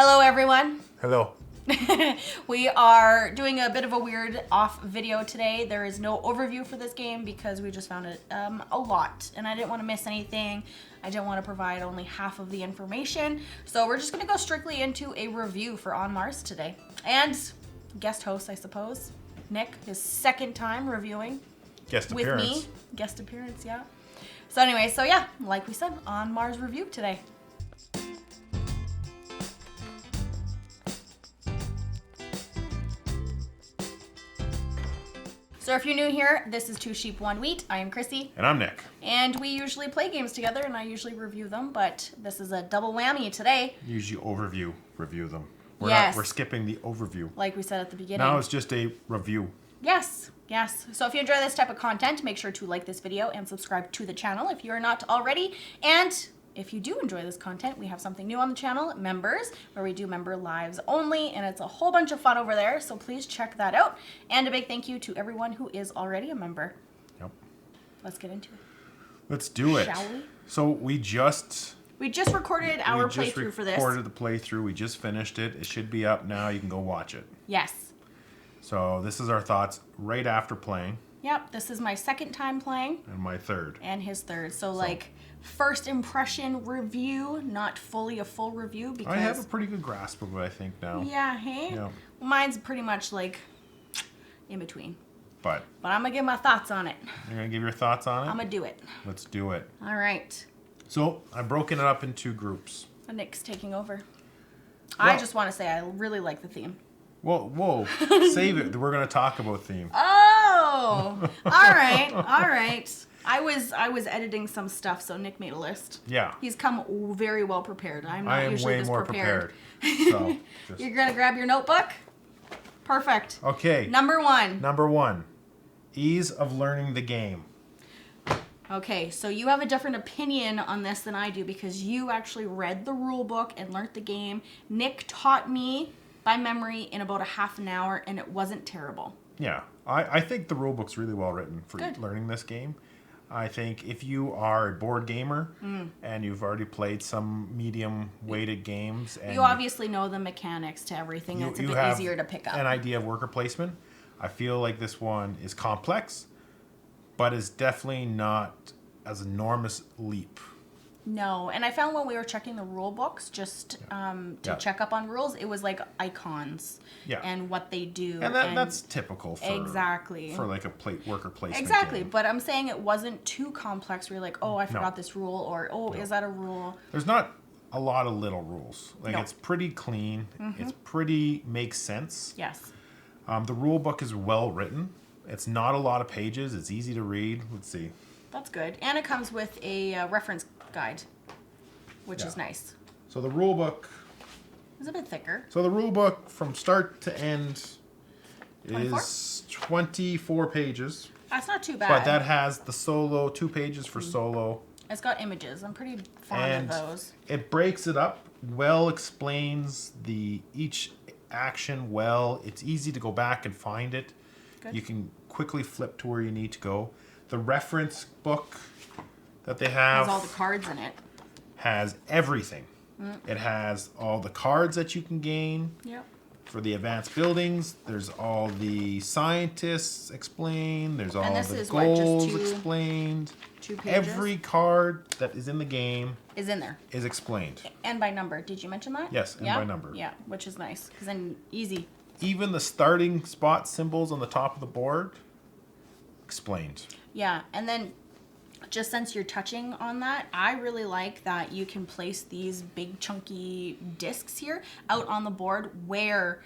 Hello, everyone. Hello. We are doing a bit of a weird off video today. There is no overview for this game because we just found it a lot and I didn't want to miss anything. I didn't want to provide only half of the information. So we're just going to go strictly into a review for On Mars today. And guest host, I suppose, Nick, his second time reviewing Guest with appearance. me. Guest appearance, yeah. So anyway, so yeah, like we said, On Mars review today. So if you're new here, this is Two Sheep, One Wheat. I am Krissy. And I'm Nick. And we usually play games together, and I usually review them, but this is a double whammy today. Usually review them. We're skipping the overview. Like we said at the beginning. Now it's just a review. Yes, yes. So if you enjoy this type of content, make sure to like this video and subscribe to the channel if you are not already. And if you do enjoy this content, we have something new on the channel, Members, where we do member lives only, and it's a whole bunch of fun over there, so please check that out. And a big thank you to everyone who is already a member. Yep. Let's get into it. Let's do it. Shall we? So we just recorded our playthrough for this. We just recorded the playthrough. We just finished it. It should be up now. You can go watch it. Yes. So this is our thoughts right after playing. Yep, this is my second time playing. And my third. And his third. So like, first impression review, not fully a full review because... I have a pretty good grasp of it, I think, now. Yeah, hey? Yeah. Mine's pretty much like in between. But I'm going to give my thoughts on it. you're going to give your thoughts on it? I'm going to do it. Let's do it. All right. So I've broken it up in two groups. Nick's taking over. I just want to say I really like the theme. Whoa. Save it. We're going to talk about theme. Oh! All right. All right. I was editing some stuff, so Nick made a list. Yeah. He's come very well prepared. I'm not usually way this more prepared. So, You're going to grab your notebook? Perfect. Okay. Number one. Ease of learning the game. Okay, so you have a different opinion on this than I do because you actually read the rule book and learned the game. Nick taught me by memory in about a half an hour, and it wasn't terrible. Yeah. I think the rule book's really well written for learning this game. I think if you are a board gamer and you've already played some medium-weighted games... and you obviously know the mechanics to everything. It's a bit easier to pick up. An idea of worker placement. I feel like this one is complex, but is definitely not as enormous leap. No, and I found when we were checking the rule books just to check up on rules, it was like icons and what they do. And that's typical for, for like a worker placement Exactly, game. But I'm saying it wasn't too complex where you're like, oh, I forgot this rule, or oh, is that a rule? There's not a lot of little rules. Like it's pretty clean. It's pretty makes sense. Yes. The rule book is well written. It's not a lot of pages. It's easy to read. Let's see. That's good. And it comes with a reference guide, which is nice. So the rule book is a bit thicker. So the rule book from start to end is 24 pages. That's not too bad. But that has the solo, 2 pages for solo. It's got images. I'm pretty fond of those. It breaks it up, well explains each action well. It's easy to go back and find it. Good. You can quickly flip to where you need to go. The reference book that they have has all the cards in it. Has everything. It has all the cards that you can gain. Yep. For the advanced buildings, there's all the scientists explained. There's all the goals explained. 2 pages. Every card that is in the game is in there. Is explained. And by number. Did you mention that? Yes, and by number. Yeah, which is nice because then easy. Even the starting spot symbols on the top of the board explained. Yeah, and then just since you're touching on that, I really like that you can place these big chunky discs here out on the board where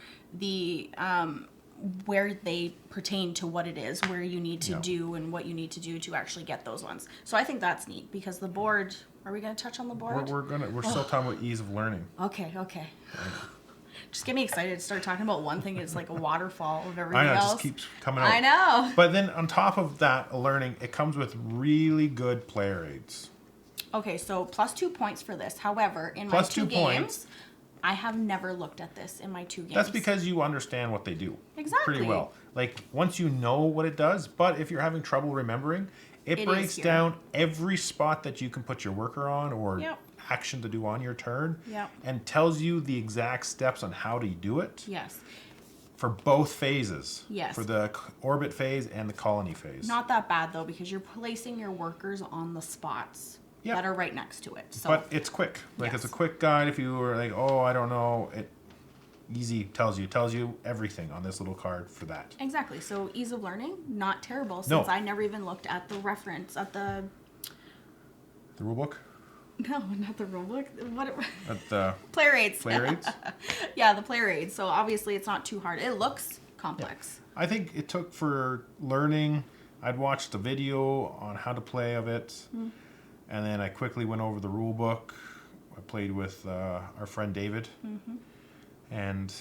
where they pertain to what it is, where you need to do and what you need to do to actually get those ones. So I think that's neat because the board, are we going to touch on the board? We're still talking about ease of learning. Okay. Just get me excited to start talking about one thing. It's like a waterfall of everything else. I know, it just keeps coming out. I know. But then on top of that learning, it comes with really good player aids. Okay, so +2 points for this. However, in my 2 games, I have never looked at this in my 2 games. That's because you understand what they do. Exactly. Pretty well. Like, once you know what it does, but if you're having trouble remembering, it breaks down every spot that you can put your worker on or action to do on your turn. Yep. And tells you the exact steps on how to do it. Yes. For both phases. Yes. For the orbit phase and the colony phase. Not that bad though, because you're placing your workers on the spots that are right next to it. So. But it's quick. Like it's a quick guide. If you were like, oh, I don't know, it easy tells you everything on this little card for that. Exactly. So ease of learning, not terrible. Since I never even looked at the reference at the rule book. No, not the rule book. What? At the player aids. Player aids. Yeah, the player aids. So obviously it's not too hard. It looks complex. Yeah. I think it took for learning. I'd watched a video on how to play of it, and then I quickly went over the rule book. I played with our friend David, and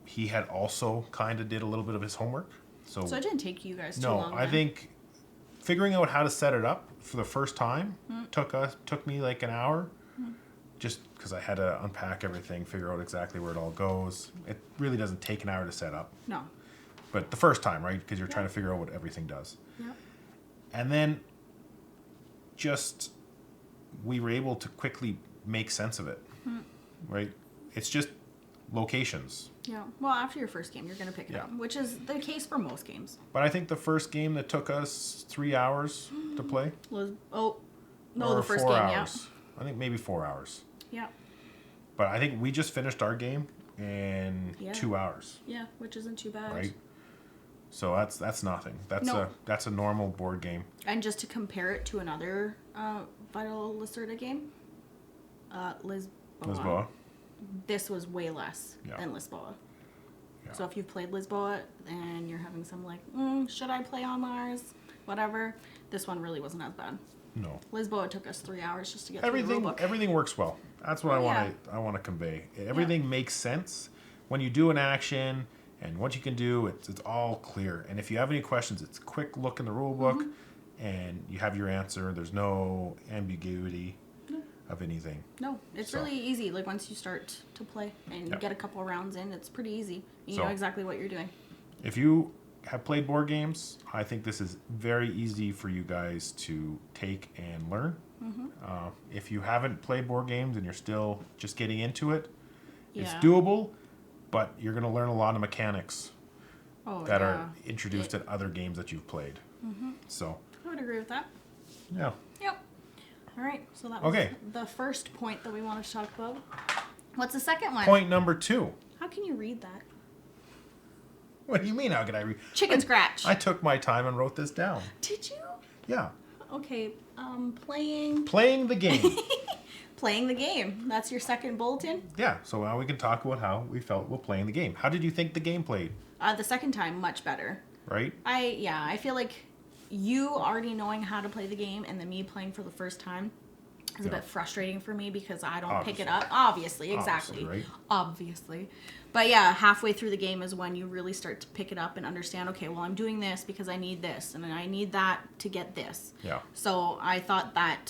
he had also kind of did a little bit of his homework. So it didn't take you guys too long. No, I think figuring out how to set it up for the first time took me like an hour, just because I had to unpack everything, figure out exactly where it all goes. It really doesn't take an hour to set up. No. But the first time, right? Because you're trying to figure out what everything does. Yeah. And then just we were able to quickly make sense of it, right? It's just locations. Yeah. Well, after your first game, you're going to pick it up, which is the case for most games. But I think the first game that took us 3 hours to play. The first 4 game, hours. I think maybe 4 hours. Yeah. But I think we just finished our game in 2 hours. Yeah, which isn't too bad. Right. So that's nothing. That's a normal board game. And just to compare it to another Vital Lacerda game, Lisboa. This was way less than Lisboa. Yeah. So if you've played Lisboa and you're having some like, should I play on Mars? Whatever. This one really wasn't as bad. No. Lisboa took us 3 hours just to get through the rulebook. Everything works well. That's what I want to convey. Everything makes sense when you do an action, and what you can do. It's all clear. And if you have any questions, it's a quick look in the rule book, and you have your answer. There's no ambiguity of anything. No, it's really easy. Like once you start to play and you get a couple of rounds in, it's pretty easy. You know exactly what you're doing. If you have played board games, I think this is very easy for you guys to take and learn. If you haven't played board games and you're still just getting into it, it's doable, but you're going to learn a lot of mechanics that are introduced in other games that you've played. So I would agree with that. Yeah. Yep. All right. So that was the first point that we wanted to talk about. What's the second one? Point number 2. How can you read that? What do you mean? How can I read? Chicken scratch. I took my time and wrote this down. Did you? Yeah. Okay. Playing the game. Playing the game. That's your second bulletin? Yeah. So now we can talk about how we felt while playing the game. How did you think the game played? The second time, much better. Right? I feel like you already knowing how to play the game and then me playing for the first time is a bit frustrating for me because I don't pick it up. Obviously, exactly. Right? Obviously. But yeah, halfway through the game is when you really start to pick it up and understand, okay, well, I'm doing this because I need this and I need that to get this. Yeah. So I thought that,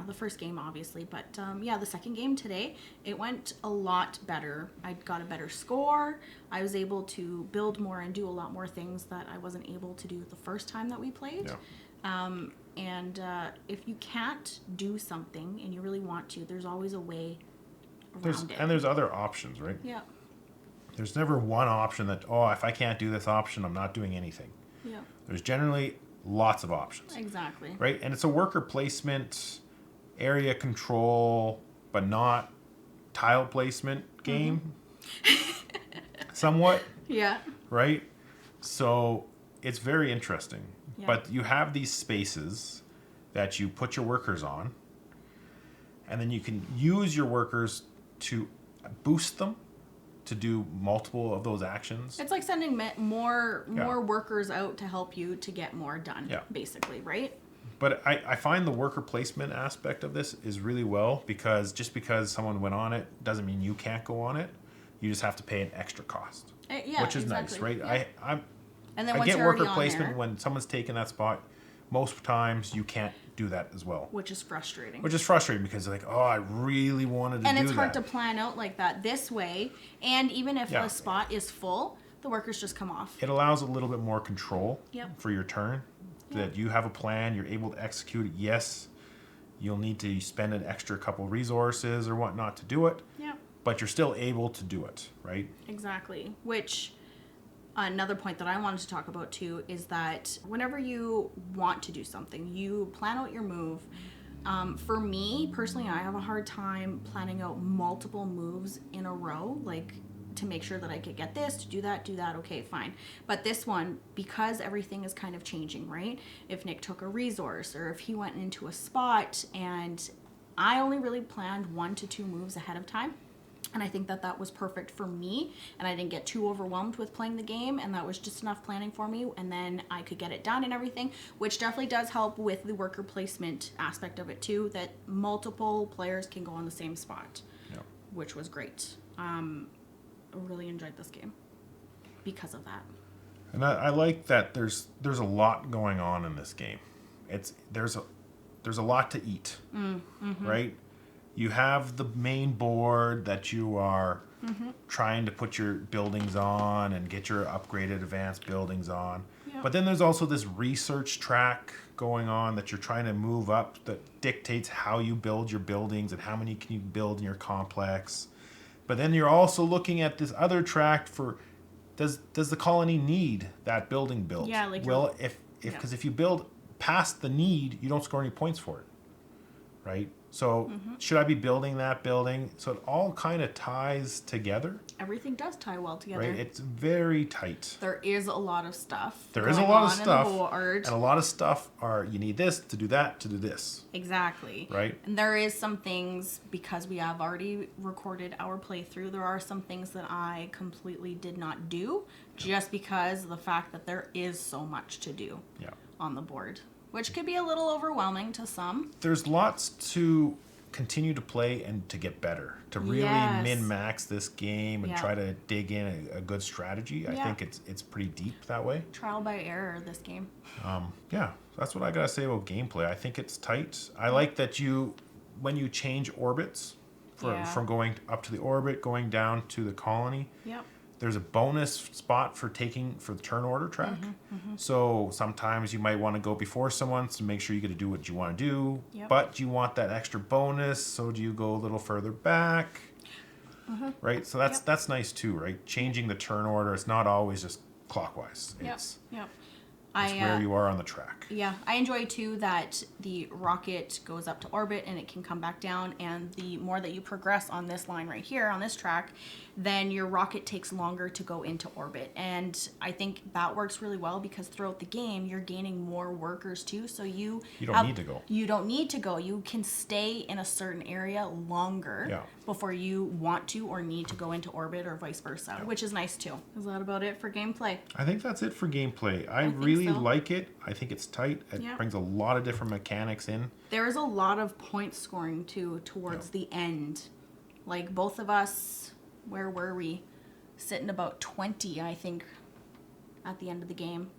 the first game, obviously. But the second game today, it went a lot better. I got a better score. I was able to build more and do a lot more things that I wasn't able to do the first time that we played. Yeah. If you can't do something and you really want to, there's always a way around it. And there's other options, right? Yeah. There's never one option that, if I can't do this option, I'm not doing anything. Yeah. There's generally lots of options. Exactly. Right? And it's a worker placement, area control, but not tile placement game. Somewhat. Yeah. Right? So it's very interesting. Yeah. But you have these spaces that you put your workers on, and then you can use your workers to boost them to do multiple of those actions. It's like sending more workers out to help you to get more done, basically, right? But I find the worker placement aspect of this is really well, because just because someone went on it doesn't mean you can't go on it. You just have to pay an extra cost, which is nice, right? Yeah. I get worker placement when someone's taken that spot. Most times you can't do that as well. Which is frustrating. Because like, I really wanted to do that. And it's hard to plan out like that this way. And even if the spot is full, the workers just come off. It allows a little bit more control Yep. for your turn. That you have a plan, you're able to execute it. Yes, You'll need to spend an extra couple resources or whatnot to do it. Yeah. But you're still able to do it, right? Exactly. Which, another point that I wanted to talk about too is that whenever you want to do something, you plan out your move. For me, personally, I have a hard time planning out multiple moves in a row, like to make sure that I could get this, to do that, okay, fine. But this one, because everything is kind of changing, right? If Nick took a resource or if he went into a spot, and I only really planned 1 to 2 moves ahead of time. And I think that that was perfect for me, and I didn't get too overwhelmed with playing the game, and that was just enough planning for me, and then I could get it done and everything, which definitely does help with the worker placement aspect of it too, that multiple players can go on the same spot, which was great. I really enjoyed this game because of that. And I like that there's a lot going on in this game. There's a lot to eat, right? You have the main board that you are trying to put your buildings on and get your upgraded advanced buildings on. Yep. But then there's also this research track going on that you're trying to move up that dictates how you build your buildings and how many can you build in your complex. But then you're also looking at this other track for, does the colony need that building built? Yeah, like well, because if you build past the need, you don't score any points for it, right? So should I be building that building? So it all kind of ties together. Everything does tie well together. Right? It's very tight. There is a lot of stuff. There is a lot of stuff. And a lot of stuff are, you need this to do that, to do this. Exactly. Right? And there is some things, because we have already recorded our playthrough, there are some things that I completely did not do just because of the fact that there is so much to do on the board, which could be a little overwhelming to some. There's lots to continue to play and to get better, to really min-max this game and try to dig in a good strategy. I think it's pretty deep that way. Trial by error, this game. That's what I gotta say about gameplay. I think it's tight. I like that when you change orbits from going up to the orbit, going down to the colony, there's a bonus spot for the turn order track. So sometimes you might want to go before someone to make sure you get to do what you want to do, but you want that extra bonus, so do you go a little further back? Right? So that's nice too, right? Changing the turn order, it's not always just clockwise. It's where you are on the track. Yeah, I enjoy too that the rocket goes up to orbit and it can come back down, and the more that you progress on this line right here, on this track, then your rocket takes longer to go into orbit. And I think that works really well because throughout the game, you're gaining more workers too, so you don't need to go. You don't need to go. You can stay in a certain area longer before you want to or need to go into orbit or vice versa, which is nice too. Is that about it for gameplay? I think that's it for gameplay. I really like it. I think it's tight. It brings a lot of different mechanics in. There is a lot of point scoring too towards the end. Like both of us, where were we? Sitting about 20, I think, at the end of the game.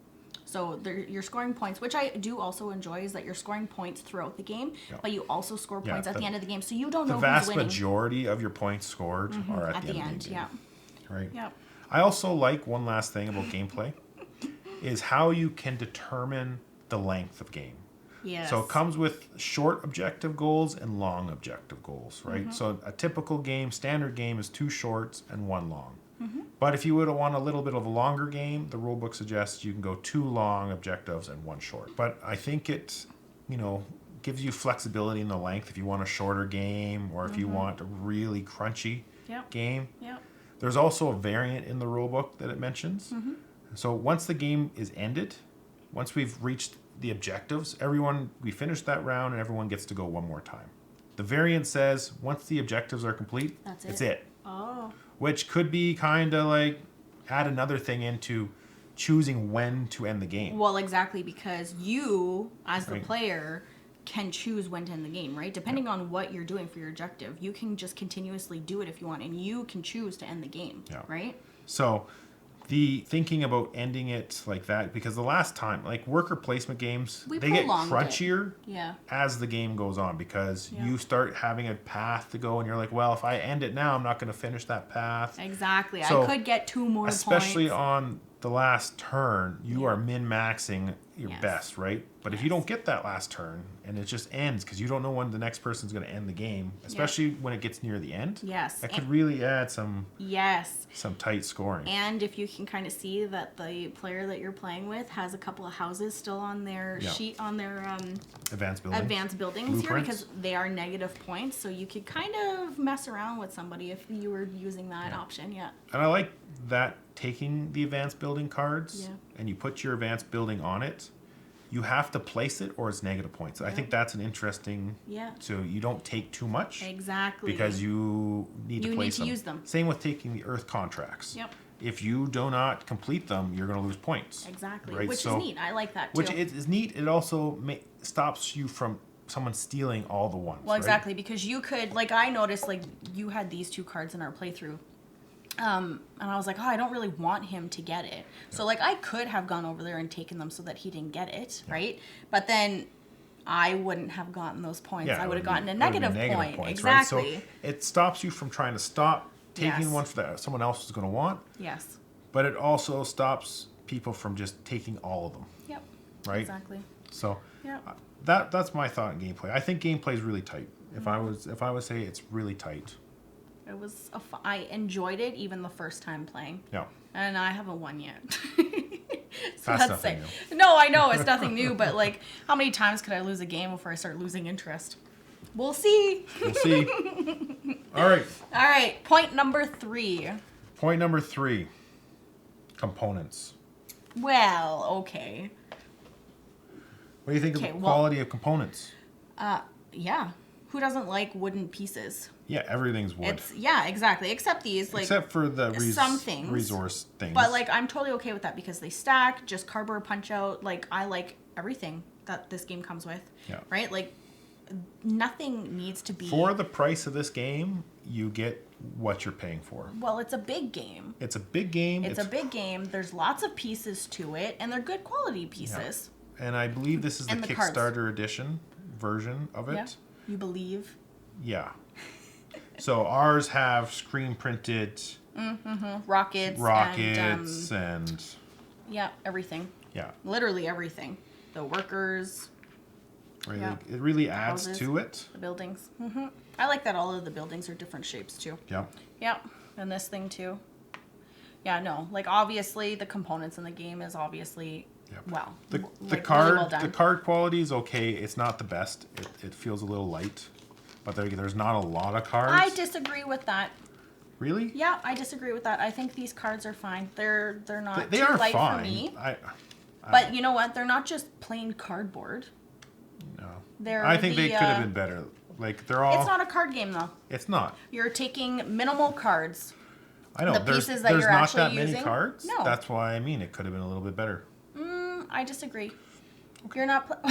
So you're scoring points, which I do also enjoy, is that you're scoring points throughout the game, but you also score points at the end of the game, so you don't know who's winning. The vast majority of your points scored are at the end of the game. Right? Yep. I also like one last thing about gameplay is how you can determine the length of game. Yes. So it comes with short objective goals and long objective goals, right? So a typical standard game is 2 shorts and 1 long. But if you would want a little bit of a longer game, the rulebook suggests you can go 2 long objectives and 1 short. But I think it, gives you flexibility in the length if you want a shorter game or if you want a really crunchy game. There's also a variant in the rulebook that it mentions. So once the game is ended, once we've reached the objectives, we finish that round and everyone gets to go 1 more time. The variant says once the objectives are complete, that's it. Oh. Which could be kind of like add another thing into choosing when to end the game. Well, exactly, because you, as the player, can choose when to end the game, right? Depending on what you're doing for your objective, you can just continuously do it if you want, and you can choose to end the game, right? So the thinking about ending it like that, because the last time, like worker placement games, they get crunchier as the game goes on, because you start having a path to go and you're like, well, if I end it now, I'm not going to finish that path. Exactly. So, I could get 2 more especially points. On the last turn, you are min-maxing your best, right? But if you don't get that last turn, and it just ends because you don't know when the next person's going to end the game, especially when it gets near the end. Yes. That could really add some tight scoring. And if you can kind of see that the player that you're playing with has a couple of houses still on their sheet, on their advanced buildings here, because they are negative points, so you could kind of mess around with somebody if you were using that option. And I like that, taking the advanced building cards and you put your advanced building on it. You have to place it or it's negative points. I think that's an interesting... So you don't take too much. Exactly. Because you need to place them. use them. Same with taking the earth contracts. If you do not complete them, you're going to lose points. Exactly. Right? Which is neat. I like that too. Which is neat. It also stops you from someone stealing all the ones. Well, exactly. Because you could... Like, I noticed, like, you had these 2 cards in our playthrough. And I was like, oh, I don't really want him to get it. So, like, I could have gone over there and taken them so that he didn't get it, right? But then I wouldn't have gotten those points. I would have gotten a negative point. Points, exactly. Right? So it stops you from trying to stop taking one that someone else is going to want. Yes. But it also stops people from just taking all of them. Yep. Right? Exactly. So that's my thought in gameplay. I think gameplay is really tight. If I would say it's really tight. It was I enjoyed it even the first time playing. Yeah. And I haven't won yet. So that's nothing new. No, I know it's nothing new, but like, how many times could I lose a game before I start losing interest? We'll see. We'll see. All right. All right. Point number 3. Point number 3. Components. Well, okay. What do you think of the quality of components? Yeah. Who doesn't like wooden pieces? Yeah, everything's wood. Exactly. Except these, like, except for the some things, resource things. But like, I'm totally okay with that because they stack. Just cardboard punch out. Like, I like everything that this game comes with. Yeah. Right. Like, nothing needs to be. For the price of this game, you get what you're paying for. Well, it's a big game. It's a big game. It's a big game. There's lots of pieces to it, and they're good quality pieces. Yeah. And I believe this is the Kickstarter edition version of it. Yeah. You believe? Yeah. So ours have screen printed rockets and yeah, everything. Yeah. Literally everything. The workers. Right. Yeah. It really adds to it. The buildings. I like that all of the buildings are different shapes too. Yeah. Yeah. And this thing too. Yeah, no. Like, obviously the components in the game is obviously the card quality is okay. It's not the best. It feels a little light, but there's not a lot of cards. I disagree with that. Really? Yeah, I disagree with that. I think these cards are fine. They're not too light for me. But you know what? They're not just plain cardboard. No. I think they could have been better. Like, they're all. It's not a card game though. It's not. You're taking minimal cards. I know. The pieces that you're actually using. There's not that many cards. No. That's why it could have been a little bit better. I disagree. Okay. You're not...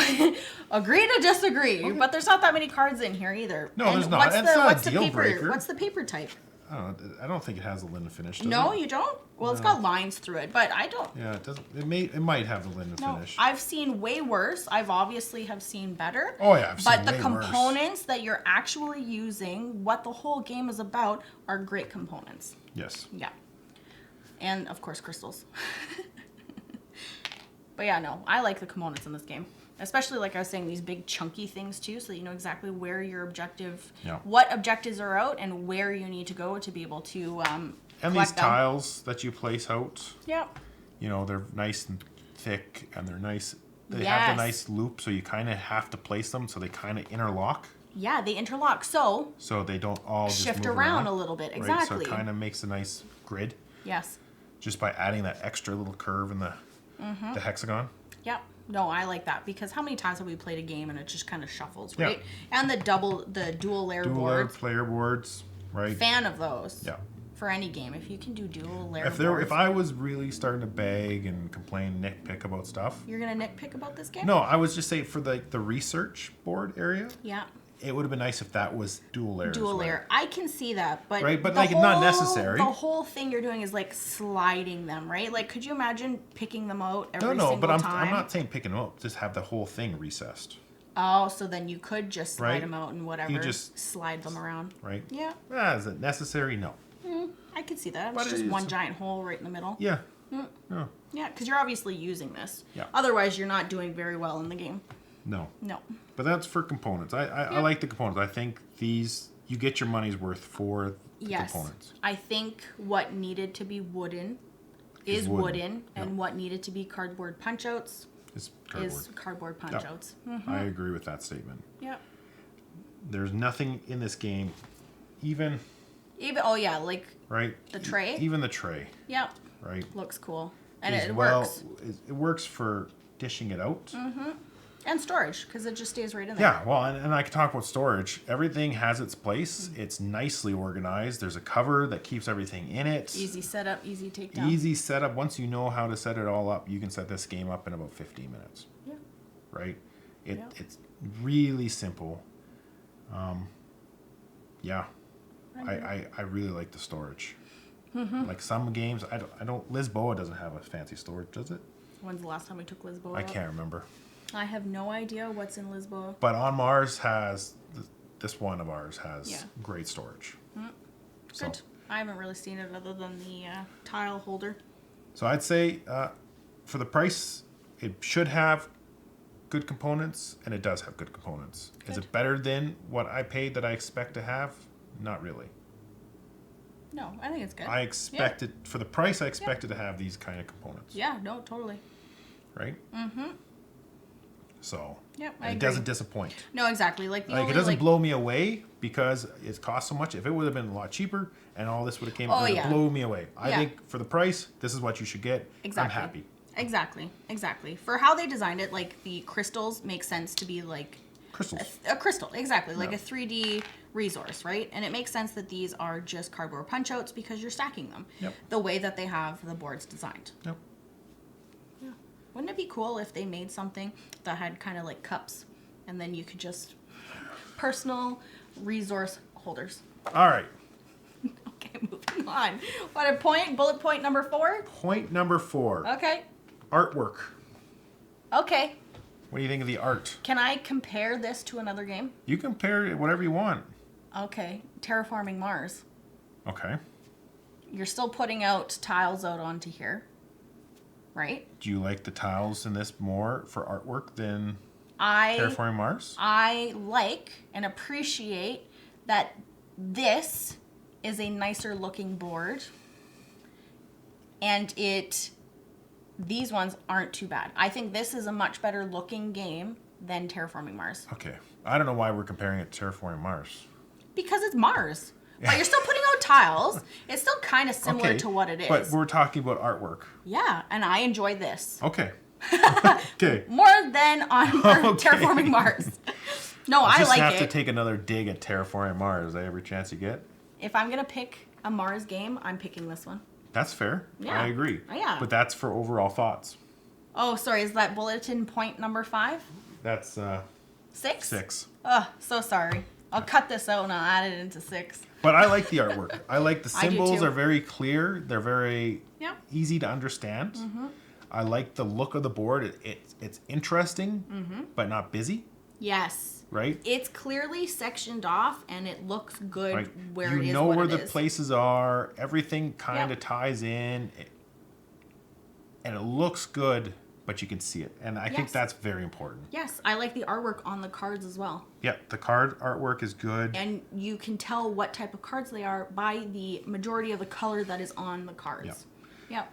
Agree to disagree, okay. But there's not that many cards in here either. No, there's not. It's not a deal breaker. What's the paper type? I don't think it has a linen finish. No, you don't? Well, it's got lines through it, but I don't... Yeah, it doesn't... It might have a linen finish. I've seen way worse. I've obviously have seen better. Oh, yeah, I've seen way worse. But the components that you're actually using, what the whole game is about, are great components. Yes. Yeah. And, of course, crystals. But yeah, no, I like the components in this game. Especially, like I was saying, these big chunky things too, so that you know exactly where your what objectives are out and where you need to go to be able to and these tiles that you place out. Yeah. You know, they're nice and thick, and they're nice. They have the nice loop, so you kind of have to place them, so they kind of interlock. Yeah, they interlock, so they don't all just shift move around a little bit. Exactly. Right? So it kind of makes a nice grid. Yes. Just by adding that extra little curve in the hexagon. Yep. No, I like that because how many times have we played a game and it just kind of shuffles, right? Yeah. And the dual layer boards. Dual layer player boards, right? Fan of those. Yeah. For any game, if you can do dual layer boards. If I was really starting to beg and complain, nitpick about stuff. You're gonna nitpick about this game? No, I was just saying for the research board area. Yeah. It would have been nice if that was dual layer. Dual layer. I can see that, but like not necessary. The whole thing you're doing is like sliding them, right? Like, could you imagine picking them out every single time? I'm not saying picking them up. Just have the whole thing recessed. Oh, so then you could just slide them out and whatever. You just slide them around. Right. Yeah. Is it necessary? No. I could see that. It's just one giant hole right in the middle. Yeah. No. Yeah, because you're obviously using this. Yeah. Otherwise, you're not doing very well in the game. No. No. But that's for components. I like the components. I think these, you get your money's worth for the components. I think what needed to be wooden is wooden, and what needed to be cardboard punch-outs is cardboard punch-outs. Yep. I agree with that statement. Yep. There's nothing in this game, even oh yeah, like right the tray. Even the tray. Yep. Right. Looks cool, and it well, works. It works for dishing it out. Mm-hmm. And storage, because it just stays right in there. Yeah, well, and I can talk about storage. Everything has its place. Mm-hmm. It's nicely organized. There's a cover that keeps everything in it. Easy setup, easy takedown. Easy setup. Once you know how to set it all up, you can set this game up in about 15 minutes. Yeah. Right? It's really simple. Yeah. I really like the storage. Mm-hmm. Like some games, I don't. 𝒂𝒏𝒂𝒏 doesn't have a fancy storage, does it? When's the last time we took 𝒂𝒏𝒂𝒏? I can't remember. I have no idea what's in 𝒂𝒏𝒂𝒏. But on Mars has this one of ours has great storage. Mm-hmm. So. Good. I haven't really seen it other than the tile holder. So I'd say for the price, it should have good components, and it does have good components. Good. Is it better than what I paid that I expect to have? Not really. No, I think it's good. I expected, for the price, I expected to have these kind of components. Yeah, no, totally. Right? Mm-hmm. So, yep, it doesn't disappoint. No, exactly. Like it doesn't blow me away because it costs so much. If it would have been a lot cheaper and all this would have came, it would have blown me away. I think for the price, this is what you should get. Exactly. I'm happy. Exactly. For how they designed it, like the crystals make sense to be like crystals. A crystal, exactly, like a 3D resource, right? And it makes sense that these are just cardboard punch-outs because you're stacking them. Yep. The way that they have the boards designed. Yep. Yeah. Wouldn't it be cool if they made something that had kind of like cups, and then you could just personal resource holders? All right. Okay, moving on. What a point? Bullet point number 4? Point number 4. Okay. Artwork. Okay. What do you think of the art? Can I compare this to another game? You compare it whatever you want. Okay. Terraforming Mars. Okay. You're still putting out tiles out onto here, right? Do you like the tiles in this more for artwork than Terraforming Mars? I like and appreciate that this is a nicer looking board, and these ones aren't too bad. I think this is a much better looking game than Terraforming Mars. Okay. I don't know why we're comparing it to Terraforming Mars. Because it's Mars. But you're still putting out tiles. It's still kind of similar to what it is. But we're talking about artwork. Yeah, and I enjoy this. Okay. Okay. More than on Terraforming Mars. No, I like it. Just have to take another dig at Terraforming Mars every chance you get. If I'm going to pick a Mars game, I'm picking this one. That's fair. Yeah. I agree. Yeah. But that's for overall thoughts. Oh, sorry. Is that bulletin point number 5? That's 6? 6. Oh, so sorry. I'll cut this out and I'll add it into 6. But I like the artwork. I like the symbols are very clear. They're very easy to understand. Mm-hmm. I like the look of the board. It's interesting, but not busy. Yes. Right? It's clearly sectioned off and it looks good where it is. You know where the places are. Everything kind of ties in. And it looks good, but you can see it. And I think that's very important. Yes. I like the artwork on the cards as well. Yeah, the card artwork is good. And you can tell what type of cards they are by the majority of the color that is on the cards. Yep.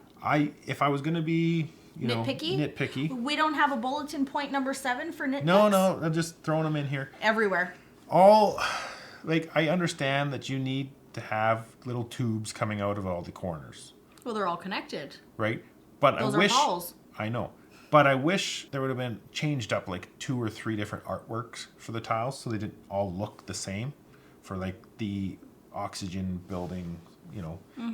If I was going to be nitpicky. We don't have a bulletin point number 7 for nitpicks? No, I'm just throwing them in here. Everywhere. I understand that you need to have little tubes coming out of all the corners. Well, they're all connected. Right? But Those are halls. I know. But I wish there would have been changed up like 2 or 3 different artworks for the tiles so they didn't all look the same. For like the oxygen building,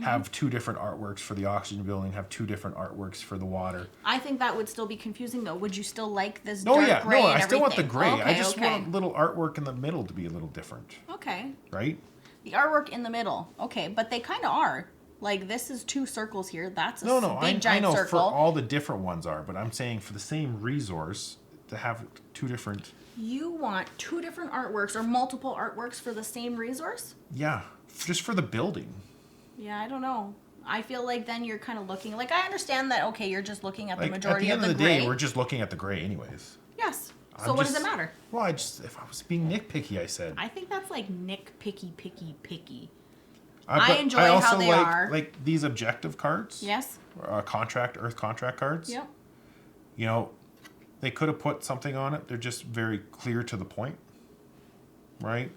have 2 different artworks for the oxygen building, have 2 different artworks for the water. I think that would still be confusing though. Would you still like this dark gray and I still want the gray. Okay, I just want a little artwork in the middle to be a little different. Okay. Right? The artwork in the middle. Okay, but they kind of are. Like this is 2 circles here. That's a big giant I know circle. For all the different ones are, but I'm saying for the same resource to have 2 different. You want 2 different artworks or multiple artworks for the same resource? Yeah, just for the building. Yeah, I don't know. I feel like then you're kind of looking like I understand that. Okay, you're just looking at the majority of the gray. At the end of the day, we're just looking at the gray, anyways. Yes. So what does it matter? Well, if I was being nitpicky, I said. I think that's like picky. But I enjoy I also how they are. like these objective cards. Yes. Earth contract cards. Yep. You know, they could have put something on it. They're just very clear to the point. Right?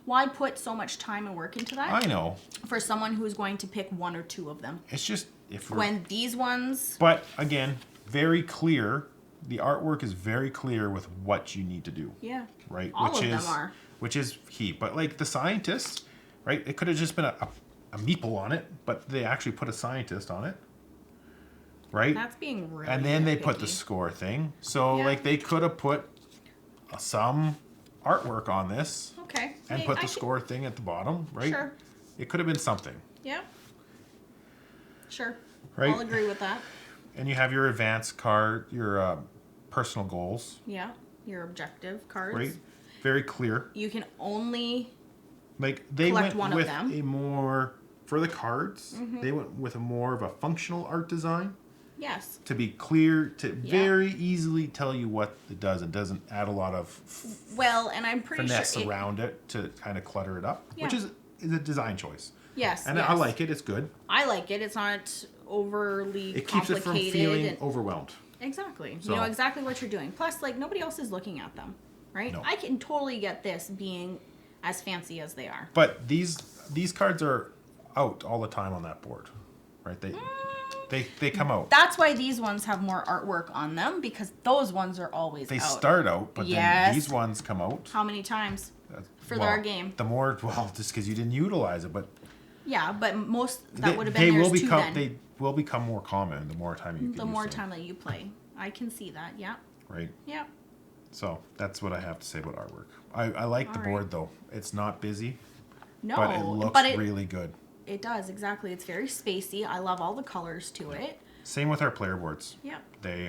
Why put so much time and work into that? I know. For someone who's going to pick one or two of them. It's just when these ones. But again, very clear. The artwork is very clear with what you need to do. Yeah. Right? All of them are. Which is key. But like the scientists, right? It could have just been a meeple on it, but they actually put a scientist on it. Right? That's being really And then they nitpicky. put the score thing. So like they could have put some artwork on this. Okay. And put the score thing at the bottom, right? Sure. It could have been something. Yeah. Sure. Right? I'll agree with that. And you have your advanced card, your personal goals. Yeah. Your objective cards. Right? Very clear. You can only like they collect went one with of them. a more for the cards. They went with a more of a functional art design. Yes. To be clear, to very easily tell you what it does. It doesn't add a lot of and I'm pretty finesse sure around it to kind of clutter it up, Yeah. which is a design choice. Yes. And yes. I like it. It's good. I like it. It's not overly It keeps it complicated. from feeling overwhelmed. Exactly. So- You know exactly what you're doing. Plus, like, nobody else is looking at them, right? No. I can totally get this being as fancy as they are. But these cards are out all the time on that board, right? They come out. That's why these ones have more artwork on them, because those ones are always They out. start out, but Yes. then these ones come out. How many times for Well, our game? The more, just because you didn't utilize it, but Yeah, but most that would have they been will theirs too become then. they will become more common the more time you can The use more them, time that you play. I can see that. Yeah. right? Yeah. So that's what I have to say about artwork. I like the All right. board though. It's not busy, No, but it looks really good. It does, exactly. It's very spacey. I love all the colors to it. Same with our player boards. Yep. They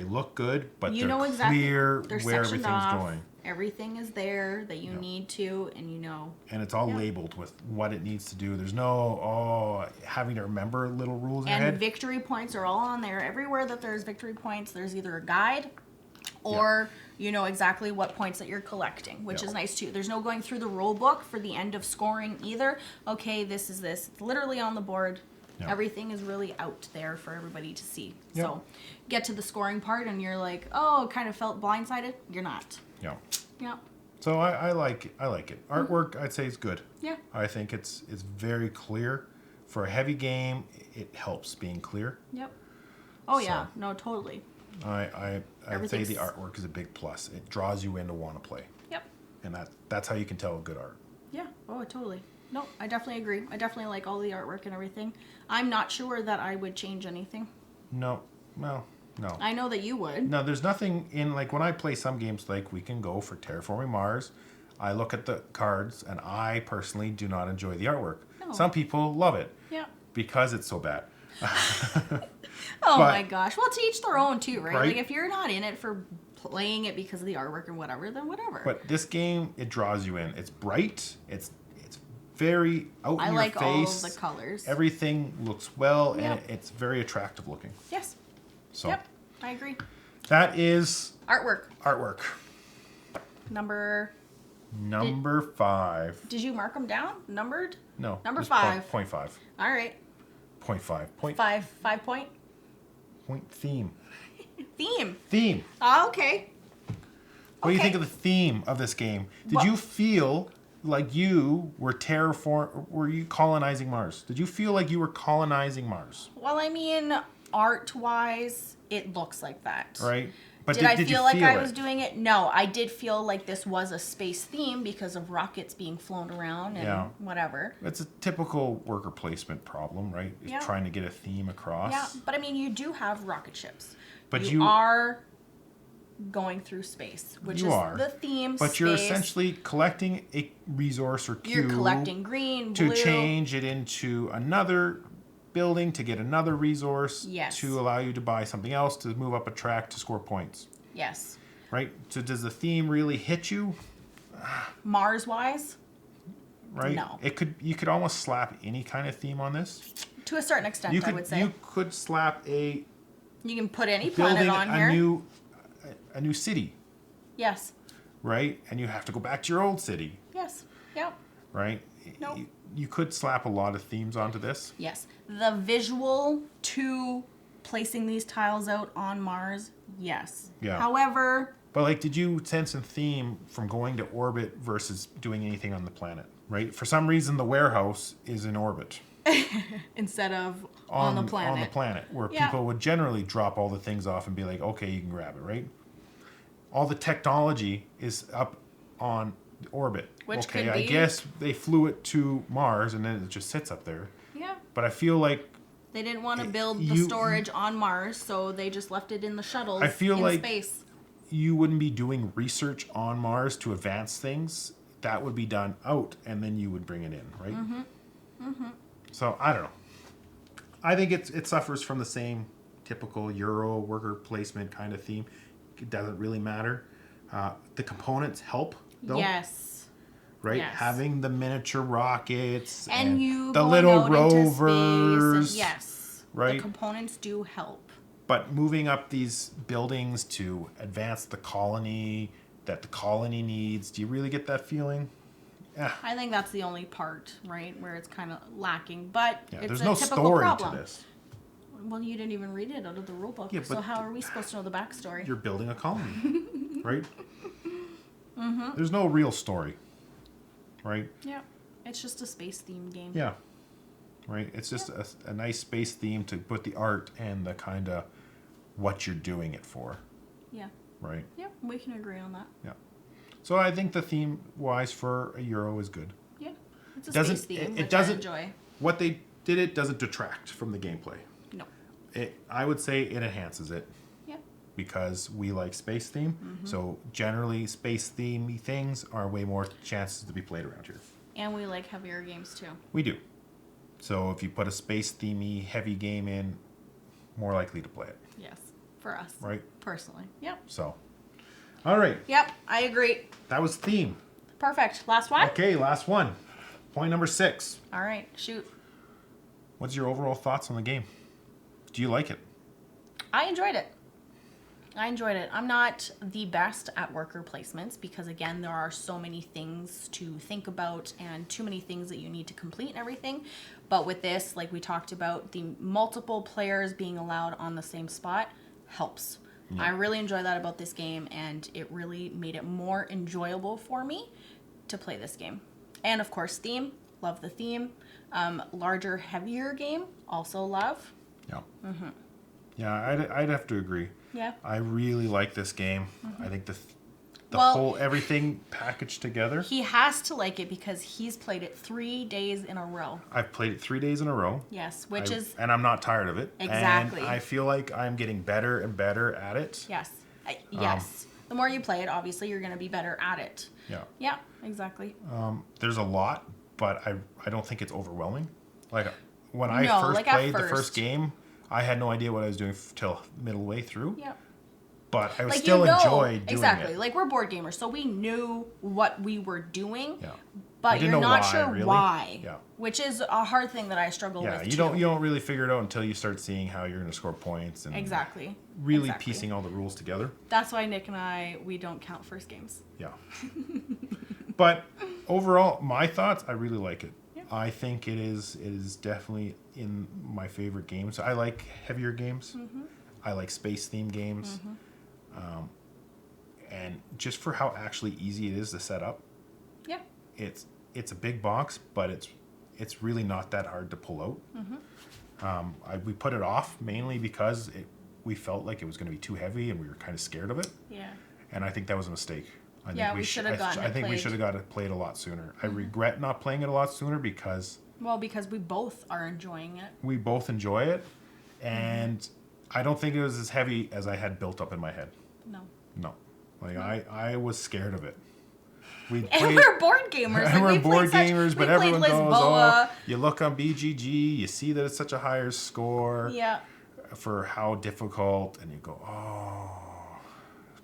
look good, but You they're know exactly clear they're where sectioned everything's off. going. Everything is there that you need to, and you know. And it's all labeled with what it needs to do. There's no having to remember little rules in your And head. victory points are all on there. Everywhere that there's victory points, there's either a guide or you know exactly what points that you're collecting, which is nice too. There's no going through the rule book for the end of scoring either. Okay, this is this. It's literally on the board. Yeah. Everything is really out there for everybody to see. Yeah. So get to the scoring part and you're like, oh, kind of felt blindsided. You're not. Yeah. Yeah. So I like it. Artwork, I'd say, is good. Yeah. I think it's very clear. For a heavy game, it helps being clear. Yep. Oh So- yeah. No, totally. I'd say the Everything's- artwork is a big plus. It draws you in to want to play. Yep. And that's how you can tell good art. Yeah. Oh, totally. No, I definitely agree. I definitely like all the artwork and everything. I'm not sure that I would change anything. No. I know that you would. No, there's nothing in, like, when I play some games, like, we can go for Terraforming Mars. I look at the cards, and I personally do not enjoy the artwork. No. Some people love it. Yeah. Because it's so bad. Oh But- my gosh. Well, to each their own too, right? Right? Like if you're not in it for playing it because of the artwork or whatever, then whatever. But this game, it draws you in. It's bright. It's very out I in like your all face. of the colors. Everything looks well, Yep. and it's very attractive looking. Yes. So Yep. I agree. that is Artwork. artwork. Number. Number 5. Did you mark them down? Numbered? No. Number just 5. Point 5. All right. 0.5. Point 5 point. theme. Theme. Theme. Oh, okay. What do you Okay. think of the theme of this game? Did Well- you feel like you were were you colonizing Mars? Did you feel like you were colonizing Mars? Well, I mean, art-wise, it looks like that. Right? But Did I you feel like I it? was doing it? No, I did feel like this was a space theme because of rockets being flown around and Yeah. whatever. It's a typical worker placement problem, right? Is Yeah. trying to get a theme across. Yeah, but I mean, you do have rocket ships. But you you- are going through space, which You is are. the theme. But you're space. essentially collecting a resource or cube. You're collecting green, to blue. change it into another building to get another resource. Yes. To allow you to buy something else to move up a track to score points. Yes. Right? So does the theme really hit you? Mars-wise, Right? No. You could almost slap any kind of theme on this. to a certain extent, I would say. You could slap a You can put any planet building on here. a new city. Yes. right? And you have to go back to your old city, Yes. Yep. right? Nope. You could slap a lot of themes onto this. Yes. The visual to placing these tiles out on Mars, yes. Yeah. However, But like, did you sense a theme from going to orbit versus doing anything on the planet, right? For some reason, the warehouse is in orbit. instead of on the planet. On the planet, where Yeah. people would generally drop all the things off and be like, okay, you can grab it, right? All the technology is up on orbit. Which okay, could I be- guess they flew it to Mars and then it just sits up there. Yeah. But I feel like They didn't want to build the you- storage on Mars, so they just left it in the shuttles I feel in like- space. you wouldn't be doing research on Mars to advance things. That would be done out, and then you would bring it in, right? So I don't know. I think it suffers from the same typical Euro worker placement kind of theme. It doesn't really matter. The components help, though. Yes. Right? Yes. Having the miniature rockets And you the going little out into space rovers. and yes. right? The components do help. But moving up these buildings to advance the colony that the colony needs, do you really get that feeling? Yeah. I think that's the only part, right, where it's kind of lacking. But Yeah, it's there's a no typical story problem. to this. Well, you didn't even read it out of the rule book. Yeah, So but- how are we supposed to know the backstory? You're building a colony, right? There's no real story, right? Yeah. It's just a space themed game. Yeah, right. It's just a nice space theme to put the art and the kind of what you're doing it for, Yeah. right? Yeah, we can agree on that. Yeah. So I think the theme wise for a Euro is good. Yeah. It's a Doesn't- space theme, it which doesn't- I enjoy. What they did it doesn't detract from the gameplay. No. I would say it enhances it. Yeah. Because we like space theme. So generally space themey things are way more chances to be played around here. And we like heavier games too. We do. So if you put a space themey heavy game in, more likely to play it, Yes. For us. right? Personally. Yep. So, all right, Yep. I agree. that was theme. Perfect. Last one? Okay, last one. Point number 6. All right. Shoot. What's your overall thoughts on the game? Do you like it? I enjoyed it. I'm not the best at worker placements because, again, there are so many things to think about and too many things that you need to complete and everything. But with this, like we talked about, the multiple players being allowed on the same spot helps. I really enjoy that about this game, and it really made it more enjoyable for me to play this game. And, of course, theme. Love the theme. Larger, heavier game. Also love. Yeah. Yeah, I'd have to agree. Yeah. I really like this game. I think the Well- whole everything packaged together. He has to like it because he's played it 3 days in a row. I've played it 3 days in a row. Yes, which is and I'm not tired of it. Exactly. And I feel like I'm getting better and better at it. yes, yes. The more you play it, obviously, you're going to be better at it. Yeah. Yeah, exactly. There's a lot, but I don't think it's overwhelming. Like when I No, first like at played the first. first game, I had no idea what I was doing till middle way through. Yeah. But I Like still you know, enjoyed doing exactly. it. Like we're board gamers, so we knew what we were doing. Yeah. But didn't you're know not why, sure really. why. Yeah. Which is a hard thing that I struggle Yeah, with. you too. don't really figure it out until you start seeing how you're going to score points and Exactly. really Exactly. piecing all the rules together. That's why Nick and I, we don't count first games. Yeah. But overall, my thoughts, I really like it. Yeah. I think it is definitely in my favorite games. I like heavier games. Mm-hmm. I like space themed games. And just for how actually easy it is to set up, Yeah. it's a big box, but it's really not that hard to pull out. We put it off mainly because we felt like it was going to be too heavy and we were kind of scared of it. Yeah. And I think that was a mistake. I Yeah, think we should have gotten I it think we played. should have got it played a lot sooner. I regret not playing it a lot sooner because Well, because we both are enjoying it. we both enjoy it, and I don't think it was as heavy as I had built up in my head. No. No, like I was scared of it. We And we're board gamers. and we're we board played gamers, we but played everyone goes, Lisboa. oh, you look on BGG, you see that it's such a higher score Yeah. for how difficult, and you go, oh,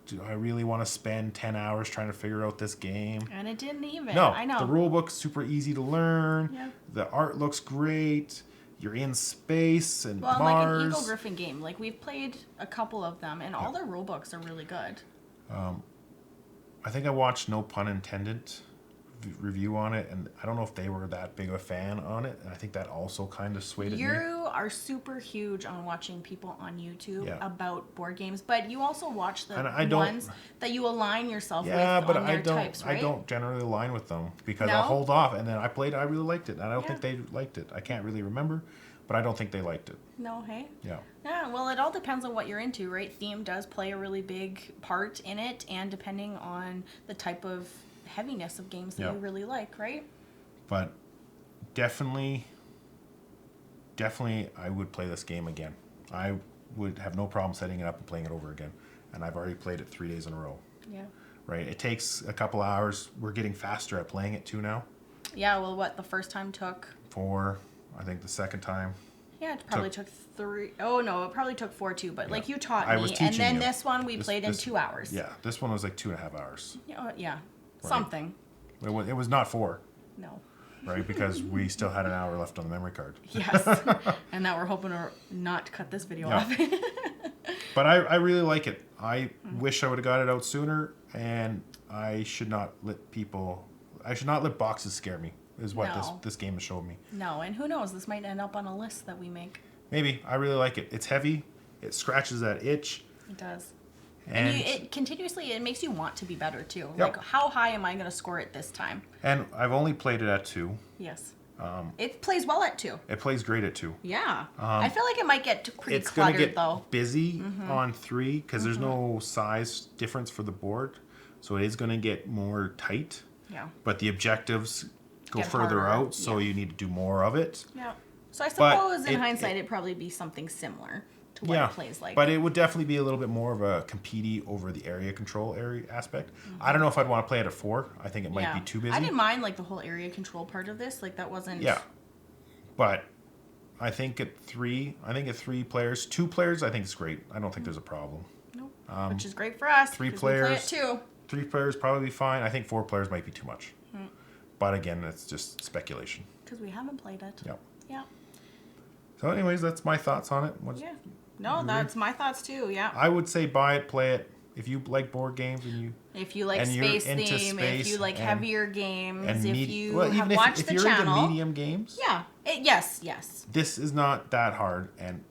do I really want to spend 10 hours trying to figure out this game? And it didn't even. No, I know. the rule book's super easy to learn. Yeah. The art looks great. You're in space and Well, Mars. like an Eagle-Gryphon game. Like we've played a couple of them, and all their rule books are really good. I think I watched No Pun Intended review on it, and I don't know if they were that big of a fan on it, and I think that also kind of swayed it. You are super huge on watching people on YouTube Yeah. about board games, but you also watch the And ones that you align yourself Yeah, with but on their types, right? I don't generally align with them because No? I'll hold off, and then I played it, I really liked it, and I don't Yeah. think they liked it. I can't really remember, but I don't think they liked it. No, hey? Yeah. Yeah, well, it all depends on what you're into, right? Theme does play a really big part in it, and depending on the type of heaviness of games that Yeah. you really like, right? But definitely I would play this game again. I would have no problem setting it up and playing it over again. And I've already played it 3 days in a row. Yeah. Right? It takes a couple hours. We're getting faster at playing it too now. Yeah, well, what the first time took? 4. I think the second time. Yeah, it probably took 3. Oh, no, it probably took 4 too, but like you taught I was me. And teaching then you. this one we played in 2 hours. Yeah, this one was like 2.5 hours. Yeah. Something. It was not 4, No. right? Because we still had an hour left on the memory card. Yes. And now we're hoping to not cut this video Yeah. off. But I really like it. I wish I would have got it out sooner, and I should not let boxes scare me, is what No. this game has showed me. No, and who knows? This might end up on a list that we make. Maybe. I really like it. It's heavy. It scratches that itch. It does. And it continuously, it makes you want to be better too. Yep. Like, how high am I going to score it this time? I've only played it at 2. Yes. It plays well at 2. It plays great at 2. Yeah. I feel like it might get pretty It's going to cluttered get though. busy on 3 because there's no size difference for the board. So it is going to get more tight. Yeah. But the objectives go Get further harder, out, so yeah. you need to do more of it. Yeah. So I But suppose in it- hindsight it'd probably be something similar to what Yeah, it plays like. but it would definitely be a little bit more of a compete over the area control aspect. I don't know if I'd want to play it at 4. I think it might be too busy. I didn't mind like the whole area control part of this. Like that wasn't. Yeah, but I think at 3 players, 2 players, I think it's great. I don't think there's a problem. Nope. Which is great for us. 3 'cause we play it players, too. 3 players probably be fine. I think 4 players might be too much. But again, it's just speculation. Because we haven't played it. Yep. Yeah. So, anyways, that's my thoughts on it. Yeah. No, that's my thoughts too. Yeah. I would say buy it, play it. If you like board games and you If you like and you're space into theme, space if you like and- heavier games, and if you well, have even watched if the you're channel. into medium games, Yeah. Yes. this is not that hard. And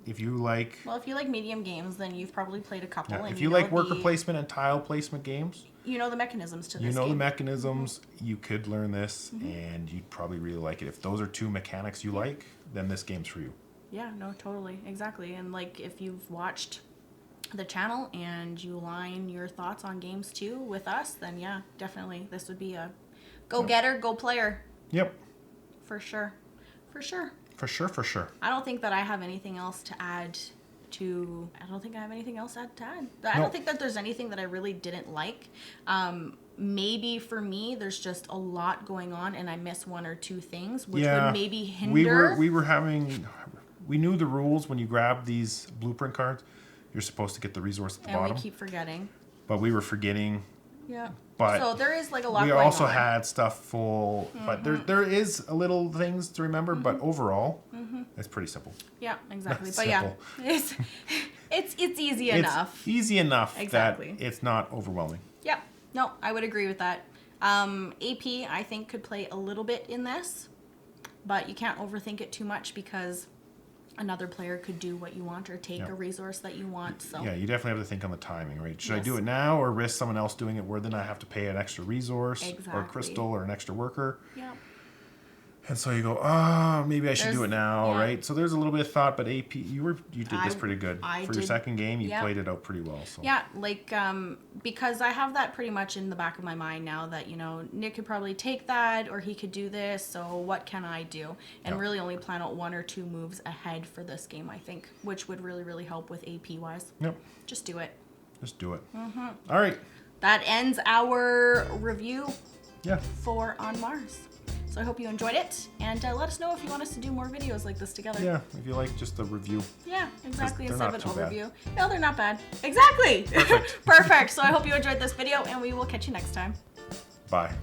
if you like, Well, if you like medium games, then you've probably played a couple. And if you know like worker the, placement and tile placement games, you know the mechanisms to you this know the game. mechanisms. You could learn this, and you'd probably really like it. If those are 2 mechanics you like, then this game's for you. Yeah, no, totally. Exactly. And like if you've watched the channel and you align your thoughts on games too with us, then yeah, definitely this would be a go-getter, go-player. Yep, For sure. For sure. for sure. I don't think that I have anything else to add to... I don't think I have anything else to add. I don't think that there's anything that I really didn't like. Maybe for me, there's just a lot going on and I miss 1 or 2 things, which would maybe hinder... We knew the rules when you grab these blueprint cards. You're supposed to get the resource at the bottom. we keep forgetting. But we were forgetting. Yeah. But so there is like a lot we going also on. had stuff full. But there is a little things to remember. But overall, it's pretty simple. Yeah, exactly. That's But simple. yeah, it's easy enough. It's easy enough Exactly. that it's not overwhelming. Yep. No, I would agree with that. AP, I think, could play a little bit in this, but you can't overthink it too much because another player could do what you want or take a resource that you want. So Yeah, you definitely have to think on the timing, right? Should I Yes. do it now or risk someone else doing it where then I have to pay an extra resource or Exactly. crystal or an extra worker? yeah. And so you go, maybe I should do it now, right? So there's a little bit of thought, but AP, you did this pretty good. I For your did- second game, you yeah. played it out pretty well. So. Yeah, like, because I have that pretty much in the back of my mind now that, Nick could probably take that or he could do this, so what can I do? And really only plan out 1 or 2 moves ahead for this game, I think, which would really, really help with AP-wise. Yep. Just do it. Just do it. All right. That ends our review Yeah. for On Mars. So I hope you enjoyed it, and let us know if you want us to do more videos like this together. Yeah, if you like just the review. Yeah, exactly, They're instead of not an too bad. overview. No, they're not bad. Exactly. Perfect. Perfect. So I hope you enjoyed this video, and we will catch you next time. Bye.